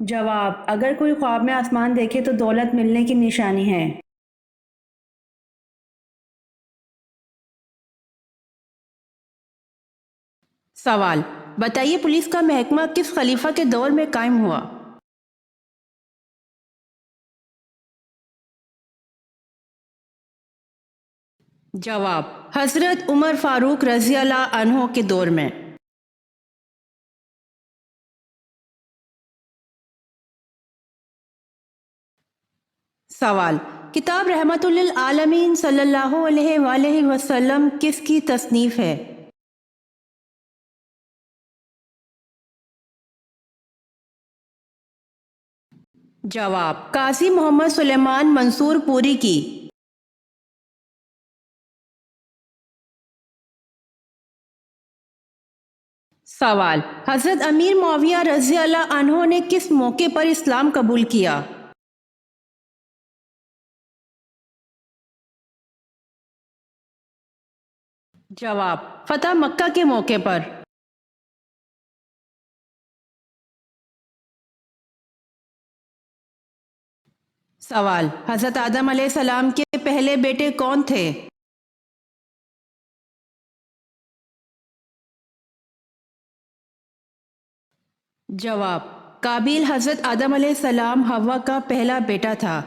جواب: اگر کوئی خواب میں آسمان دیکھے تو دولت ملنے کی نشانی ہے۔ سوال: بتائیے پولیس کا محکمہ کس خلیفہ کے دور میں قائم ہوا؟ جواب: حضرت عمر فاروق رضی اللہ عنہ کے دور میں۔ سوال: کتاب رحمت للعالمین صلی اللہ علیہ وآلہ وسلم کس کی تصنیف ہے؟ جواب: قاضی محمد سلیمان منصور پوری کی۔ سوال: حضرت امیر معاویہ رضی اللہ عنہ نے کس موقع پر اسلام قبول کیا؟ جواب: فتح مکہ کے موقع پر۔ سوال: حضرت آدم علیہ السلام کے پہلے بیٹے کون تھے؟ جواب: قابیل حضرت آدم علیہ السلام حوا کا پہلا بیٹا تھا،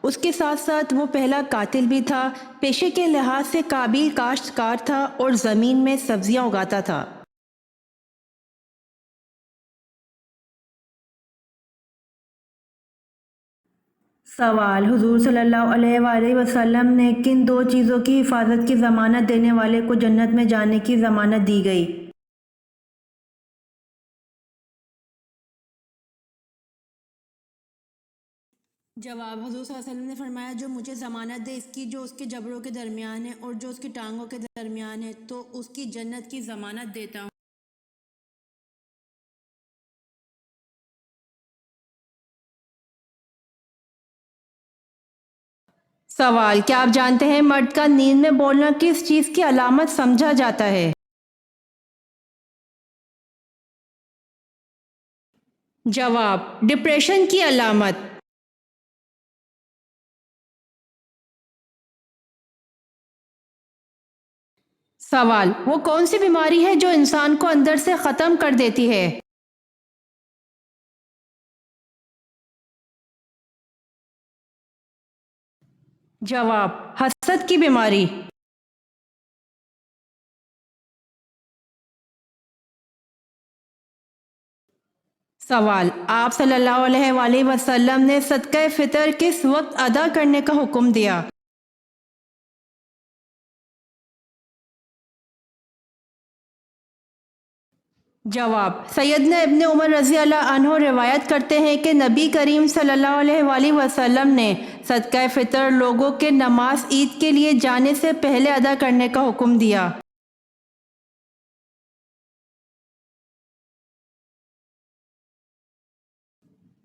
اس کے ساتھ ساتھ وہ پہلا قاتل بھی تھا۔ پیشے کے لحاظ سے قابیل کاشتکار تھا اور زمین میں سبزیاں اگاتا تھا۔ سوال: حضور صلی اللہ علیہ وآلہ وسلم نے کن دو چیزوں کی حفاظت کی ضمانت دینے والے کو جنت میں جانے کی ضمانت دی گئی؟ جواب: حضور صلی اللہ علیہ وسلم نے فرمایا جو مجھے ضمانت دے اس کی جو اس کے جبڑوں کے درمیان ہے اور جو اس کی ٹانگوں کے درمیان ہے تو اس کی جنت کی ضمانت دیتا ہوں۔ سوال: کیا آپ جانتے ہیں مرد کا نیند میں بولنا کس چیز کی علامت سمجھا جاتا ہے؟ جواب: ڈپریشن کی علامت۔ سوال: وہ کون سی بیماری ہے جو انسان کو اندر سے ختم کر دیتی ہے؟ جواب: حسد کی بیماری۔ سوال: آپ صلی اللہ علیہ وآلہ وسلم نے صدقہ فطر کس وقت ادا کرنے کا حکم دیا؟ جواب: سیدنا ابن عمر رضی اللہ عنہ روایت کرتے ہیں کہ نبی کریم صلی اللہ علیہ وآلہ وسلم نے صدقہ فطر لوگوں کے نماز عید کے لیے جانے سے پہلے ادا کرنے کا حکم دیا۔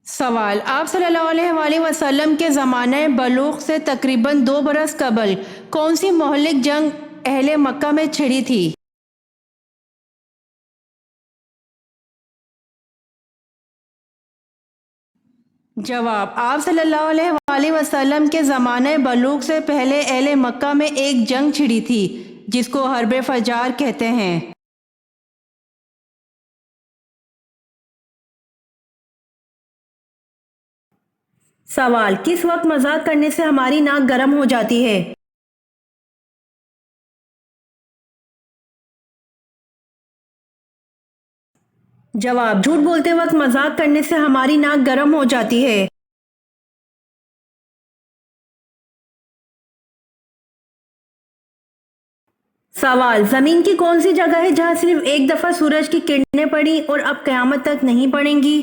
سوال: آپ صلی اللہ علیہ وآلہ وسلم کے زمانہ بلوغ سے تقریباً 2 برس قبل کون سی مہلک جنگ اہل مکہ میں چھڑی تھی؟ جواب: آپ صلی اللہ علیہ وآلہ وسلم کے زمانہ بلوغ سے پہلے اہل مکہ میں ایک جنگ چھڑی تھی جس کو حرب فجار کہتے ہیں۔ سوال: کس وقت مذاق کرنے سے ہماری ناک گرم ہو جاتی ہے؟ جواب: جھوٹ بولتے وقت مذاق کرنے سے ہماری ناک گرم ہو جاتی ہے۔ سوال: زمین کی کون سی جگہ ہے جہاں صرف ایک دفعہ سورج کی کرنیں پڑیں اور اب قیامت تک نہیں پڑیں گی؟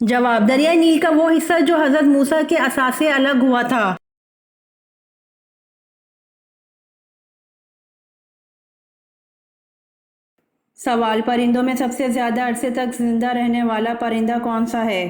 جواب: دریائے نیل کا وہ حصہ جو حضرت موسیٰ کے عصا سے الگ ہوا تھا۔ سوال: پرندوں میں سب سے زیادہ عرصے تک زندہ رہنے والا پرندہ کون سا ہے؟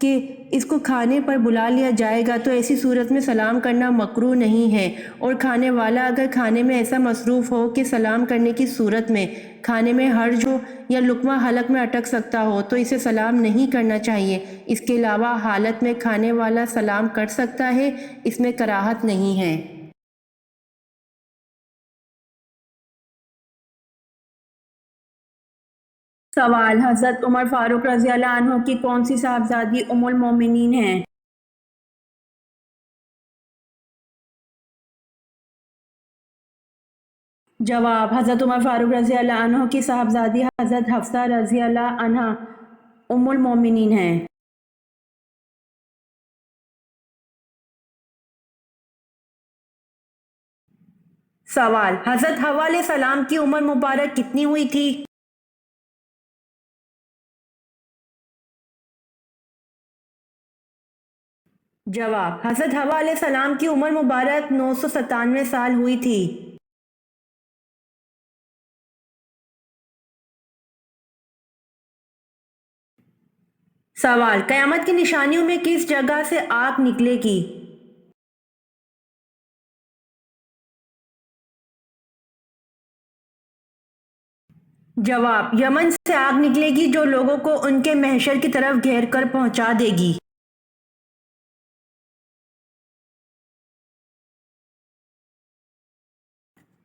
کہ اس کو کھانے پر بلا لیا جائے گا تو ایسی صورت میں سلام کرنا مکروہ نہیں ہے، اور کھانے والا اگر کھانے میں ایسا مصروف ہو کہ سلام کرنے کی صورت میں کھانے میں حرج ہو یا لقمہ حلق میں اٹک سکتا ہو تو اسے سلام نہیں کرنا چاہیے۔ اس کے علاوہ حالت میں کھانے والا سلام کر سکتا ہے، اس میں کراہت نہیں ہے۔ سوال: حضرت عمر فاروق رضی اللہ عنہ کی کون سی صاحبزادی ام المومنین ہیں؟ جواب: حضرت عمر فاروق رضی اللہ عنہ کی صاحبزادی حضرت حفصہ رضی اللہ عنہا ام المومنین ہیں۔ سوال: حضرت حوا علیہ السلام کی عمر مبارک کتنی ہوئی تھی؟ جواب: حضرت حوا علیہ السلام کی عمر مبارک 997 سال ہوئی تھی۔ سوال: قیامت کی نشانیوں میں کس جگہ سے آگ نکلے گی؟ جواب: یمن سے آگ نکلے گی جو لوگوں کو ان کے محشر کی طرف گھیر کر پہنچا دے گی۔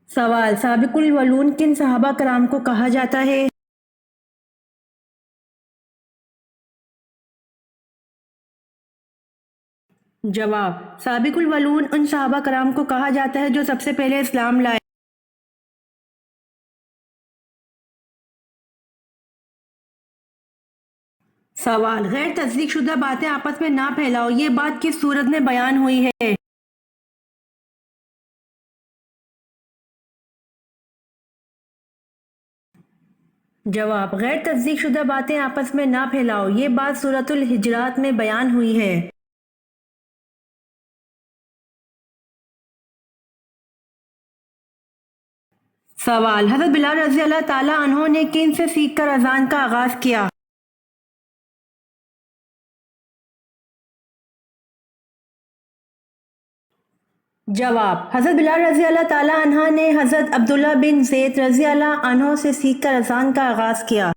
سوال: سابق الاولون کن صحابہ کرام کو کہا جاتا ہے؟ جواب: سابق الاولون ان صحابہ کرام کو کہا جاتا ہے جو سب سے پہلے اسلام لائے۔ سوال: غیر تصدیق شدہ باتیں آپس میں نہ پھیلاؤ، یہ بات کس صورت میں بیان ہوئی ہے؟ جواب: غیر تصدیق شدہ باتیں آپس میں نہ پھیلاؤ، یہ بات سورۃ الحجرات میں بیان ہوئی ہے۔ سوال: حضرت بلال رضی اللہ تعالیٰ عنہ نے کن سے سیکھ کر اذان کا آغاز کیا؟ جواب: حضرت بلال رضی اللہ تعالیٰ عنہ نے حضرت عبداللہ بن زید رضی اللہ عنہ سے سیکھ کر اذان کا آغاز کیا۔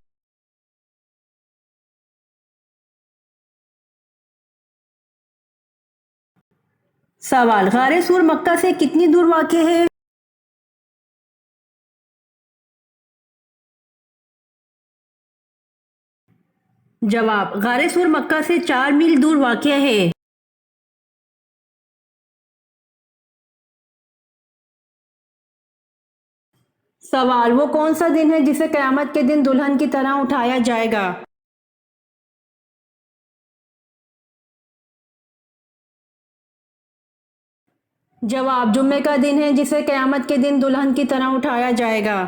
سوال: غار سور مکہ سے کتنی دور واقع ہے؟ جواب: غار سور مکہ سے 4 میل دور واقع ہے۔ سوال: وہ کون سا دن ہے جسے قیامت کے دن دلہن کی طرح اٹھایا جائے گا؟ جواب: جمعے کا دن ہے جسے قیامت کے دن دلہن کی طرح اٹھایا جائے گا۔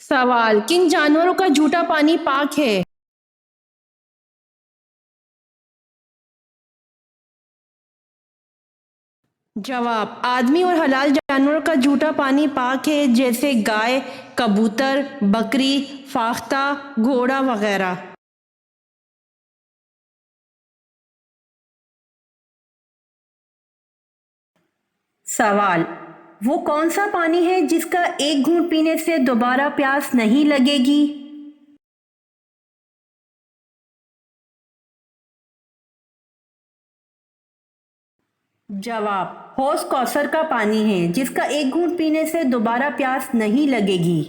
سوال: کن جانوروں کا جھوٹا پانی پاک ہے؟ جواب: آدمی اور حلال جانوروں کا جھوٹا پانی پاک ہے، جیسے گائے، کبوتر، بکری، فاختہ، گھوڑا وغیرہ۔ سوال: وہ کون سا پانی ہے جس کا ایک گھونٹ پینے سے دوبارہ پیاس نہیں لگے گی؟ جواب: حوض کوثر کا پانی ہے جس کا ایک گھونٹ پینے سے دوبارہ پیاس نہیں لگے گی۔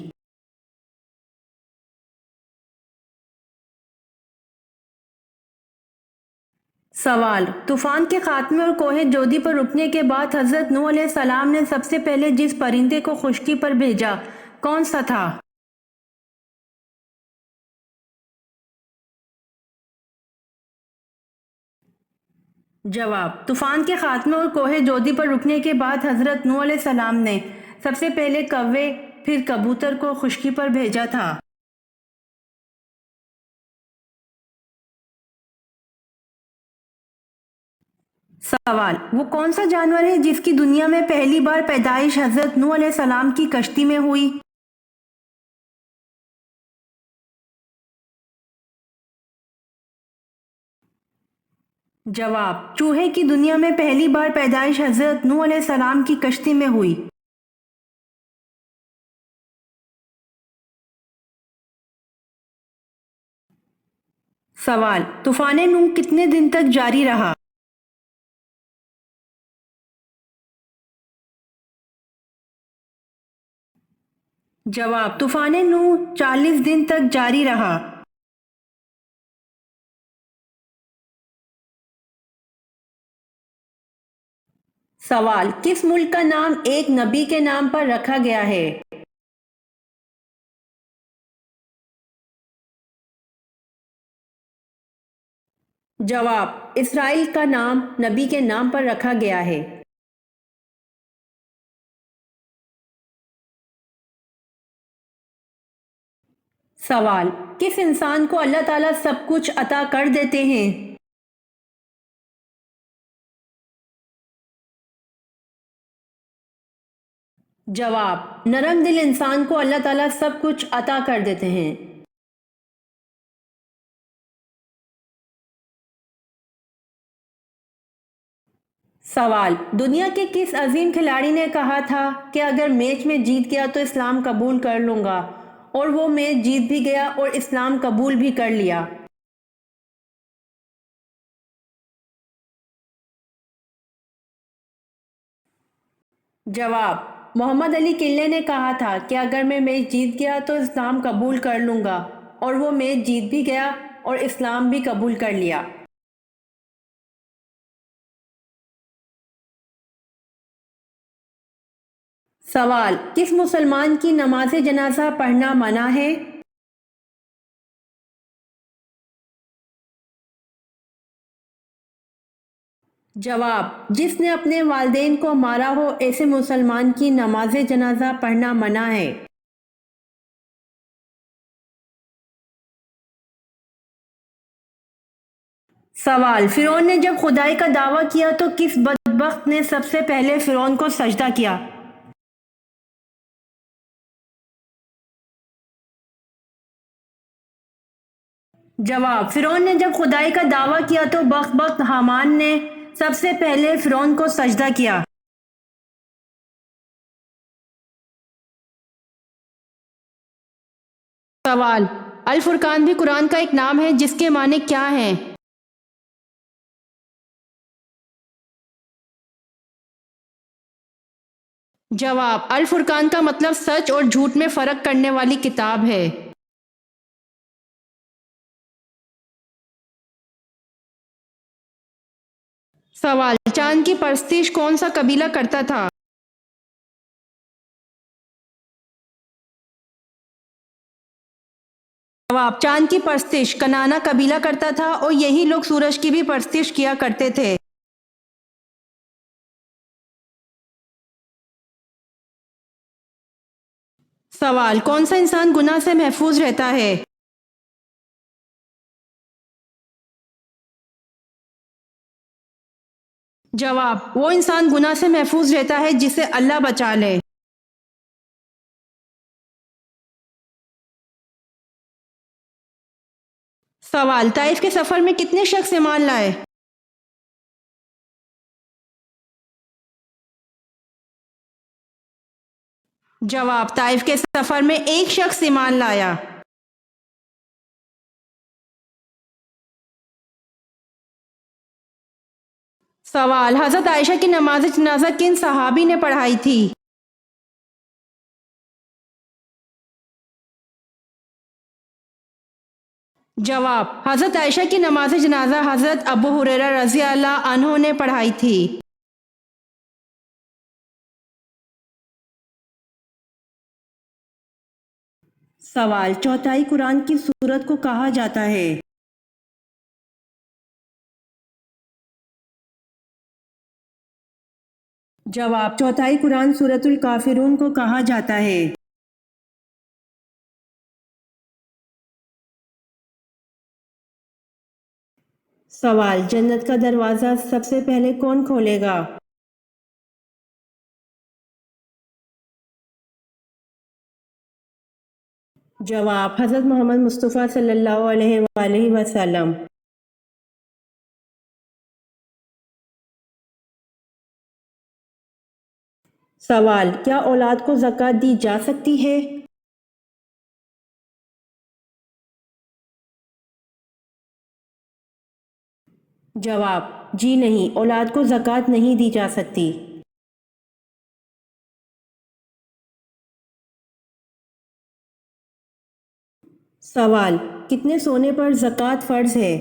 سوال: طوفان کے خاتمے اور کوہ جودی پر رکنے کے بعد حضرت نوح علیہ السلام نے سب سے پہلے جس پرندے کو خشکی پر بھیجا کون سا تھا؟ جواب: طوفان کے خاتمے اور کوہ جودی پر رکنے کے بعد حضرت نوح علیہ السلام نے سب سے پہلے کوے پھر کبوتر کو خشکی پر بھیجا تھا۔ سوال: وہ کون سا جانور ہے جس کی دنیا میں پہلی بار پیدائش حضرت نوح علیہ السلام کی کشتی میں ہوئی؟ جواب: چوہے کی دنیا میں پہلی بار پیدائش حضرت نوح علیہ السلام کی کشتی میں ہوئی۔ سوال: طوفان نوح کتنے دن تک جاری رہا؟ جواب: طوفان نوح 40 دن تک جاری رہا۔ سوال: کس ملک کا نام ایک نبی کے نام پر رکھا گیا ہے؟ جواب: اسرائیل کا نام نبی کے نام پر رکھا گیا ہے۔ سوال: کس انسان کو اللہ تعالیٰ سب کچھ عطا کر دیتے ہیں؟ جواب: نرم دل انسان کو اللہ تعالیٰ سب کچھ عطا کر دیتے ہیں۔ سوال: دنیا کے کس عظیم کھلاڑی نے کہا تھا کہ اگر میچ میں جیت گیا تو اسلام قبول کر لوں گا، اور وہ میچ جیت بھی گیا اور اسلام قبول بھی کر لیا؟ جواب: محمد علی کلے نے کہا تھا کہ اگر میں میچ جیت گیا تو اسلام قبول کر لوں گا، اور وہ میچ جیت بھی گیا اور اسلام بھی قبول کر لیا۔ سوال: کس مسلمان کی نماز جنازہ پڑھنا منع ہے؟ جواب: جس نے اپنے والدین کو مارا ہو ایسے مسلمان کی نماز جنازہ پڑھنا منع ہے۔ سوال: فرعون نے جب خدائی کا دعویٰ کیا تو کس بدبخت نے سب سے پہلے فرعون کو سجدہ کیا؟ جواب: فرعون نے جب خدائی کا دعویٰ کیا تو بدبخت حامان نے سب سے پہلے فرعون کو سجدہ کیا۔ سوال: الفرقان بھی قرآن کا ایک نام ہے جس کے معنی کیا ہیں؟ جواب: الفرقان کا مطلب سچ اور جھوٹ میں فرق کرنے والی کتاب ہے۔ سوال: چاند کی پرستش کون سا قبیلہ کرتا تھا؟ جواب: چاند کی پرستش کنانا قبیلہ کرتا تھا اور یہی لوگ سورج کی بھی پرستش کیا کرتے تھے۔ سوال: کون سا انسان گناہ سے محفوظ رہتا ہے؟ جواب: وہ انسان گناہ سے محفوظ رہتا ہے جسے اللہ بچا لے۔ سوال: طائف کے سفر میں کتنے شخص ایمان لائے؟ جواب: طائف کے سفر میں ایک شخص ایمان لایا۔ سوال: حضرت عائشہ کی نماز جنازہ کن صحابی نے پڑھائی تھی؟ جواب: حضرت عائشہ کی نماز جنازہ حضرت ابو ہریرہ رضی اللہ عنہ نے پڑھائی تھی۔ سوال: چوتھائی قرآن کی سورت کو کہا جاتا ہے؟ جواب: چوتھائی قرآن سورۃ الکافرون کو کہا جاتا ہے۔ سوال: جنت کا دروازہ سب سے پہلے کون کھولے گا؟ جواب: حضرت محمد مصطفیٰ صلی اللہ علیہ وآلہ وسلم۔ سوال: کیا اولاد کو زکوٰۃ دی جا سکتی ہے؟ جواب: جی نہیں، اولاد کو زکوٰۃ نہیں دی جا سکتی۔ سوال: کتنے سونے پر زکوٰۃ فرض ہے؟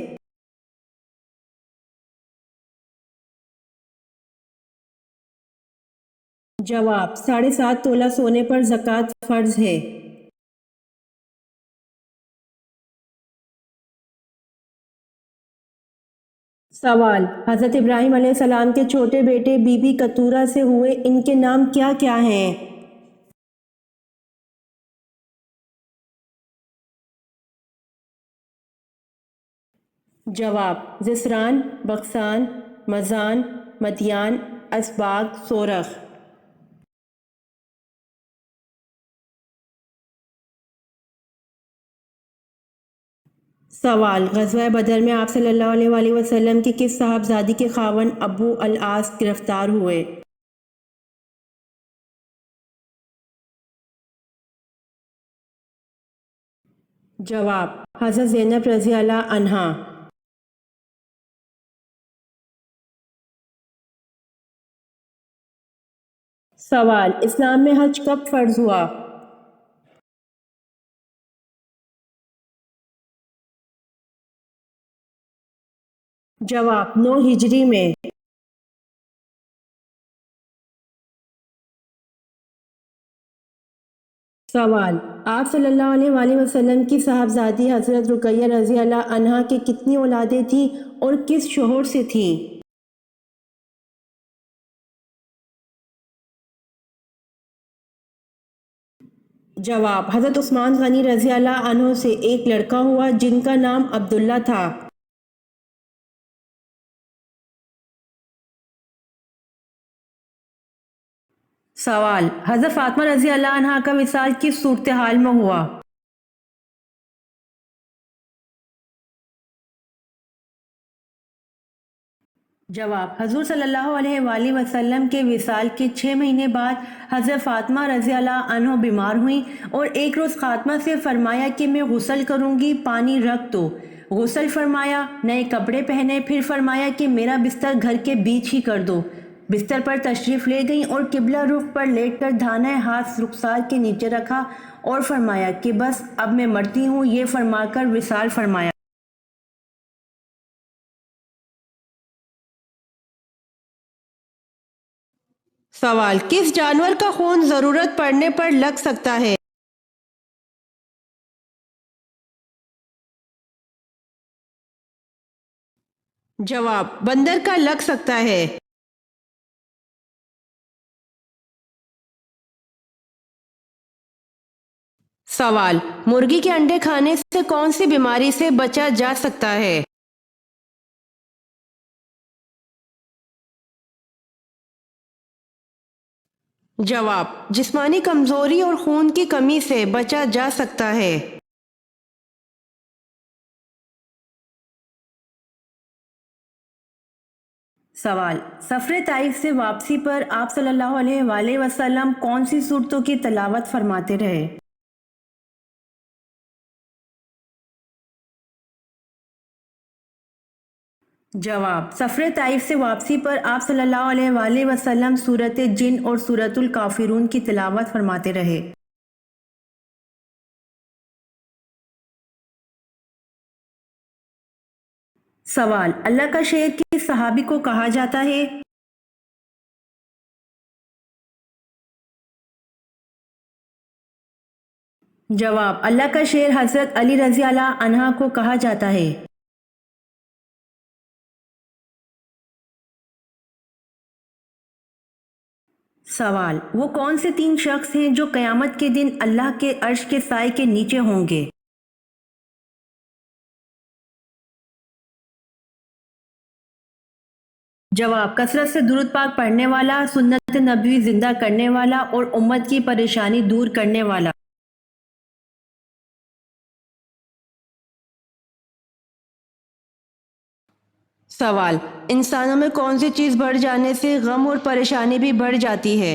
جواب: 7.5 تولہ سونے پر زکوٰۃ فرض ہے۔ سوال: حضرت ابراہیم علیہ السلام کے چھوٹے بیٹے بی بی کتورہ سے ہوئے، ان کے نام کیا کیا ہیں؟ جواب: زسران، بخسان، مزان، مدیان، اسباغ، سورخ۔ سوال: غزوہ بدر میں آپ صلی اللہ علیہ وآلہ وسلم کی کس صاحبزادی کے خاوند ابو العاص گرفتار ہوئے؟ جواب: حضرت زینب رضی اللہ عنہا۔ سوال: اسلام میں حج کب فرض ہوا؟ جواب: 9 ہجری میں۔ سوال: آپ صلی اللہ علیہ وآلہ وسلم کی صاحبزادی حضرت رقیہ رضی اللہ عنہا کی کتنی اولادیں تھیں اور کس شوہر سے تھیں؟ جواب: حضرت عثمان غنی رضی اللہ عنہ سے ایک لڑکا ہوا جن کا نام عبداللہ تھا۔ سوال: حضرت فاطمہ رضی اللہ عنہا کا وصال کس صورتحال میں ہوا؟ جواب: حضور صلی اللہ علیہ وآلہ وسلم کے وصال کے 6 مہینے بعد حضرت فاطمہ رضی اللہ عنہ بیمار ہوئیں اور ایک روز فاطمہ سے فرمایا کہ میں غسل کروں گی، پانی رکھ دو۔ غسل فرمایا، نئے کپڑے پہنے، پھر فرمایا کہ میرا بستر گھر کے بیچ ہی کر دو۔ بستر پر تشریف لے گئیں اور قبلہ رخ پر لیٹ کر دھانا ہاتھ رخسار کے نیچے رکھا اور فرمایا کہ بس اب میں مرتی ہوں، یہ فرما کر وصال فرمایا۔ سوال: کس جانور کا خون ضرورت پڑنے پر لگ سکتا ہے؟ جواب: بندر کا لگ سکتا ہے۔ سوال: مرغی کے انڈے کھانے سے کون سی بیماری سے بچا جا سکتا ہے؟ جواب: جسمانی کمزوری اور خون کی کمی سے بچا جا سکتا ہے۔ سوال: سفر طائف سے واپسی پر آپ صلی اللہ علیہ وآلہ وسلم کون سی صورتوں کی تلاوت فرماتے رہے؟ جواب: سفر طائف سے واپسی پر آپ صلی اللہ علیہ وآلہ وسلم سورۃ جن اور سورۃ الکافرون کی تلاوت فرماتے رہے۔ سوال: اللہ کا شیر کس صحابی کو کہا جاتا ہے؟ جواب: اللہ کا شیر حضرت علی رضی اللہ عنہ کو کہا جاتا ہے۔ سوال: وہ کون سے 3 شخص ہیں جو قیامت کے دن اللہ کے عرش کے سائے کے نیچے ہوں گے؟ جواب: کثرت سے درود پاک پڑھنے والا، سنت نبوی زندہ کرنے والا اور امت کی پریشانی دور کرنے والا۔ سوال: انسانوں میں کون سی چیز بڑھ جانے سے غم اور پریشانی بھی بڑھ جاتی ہے؟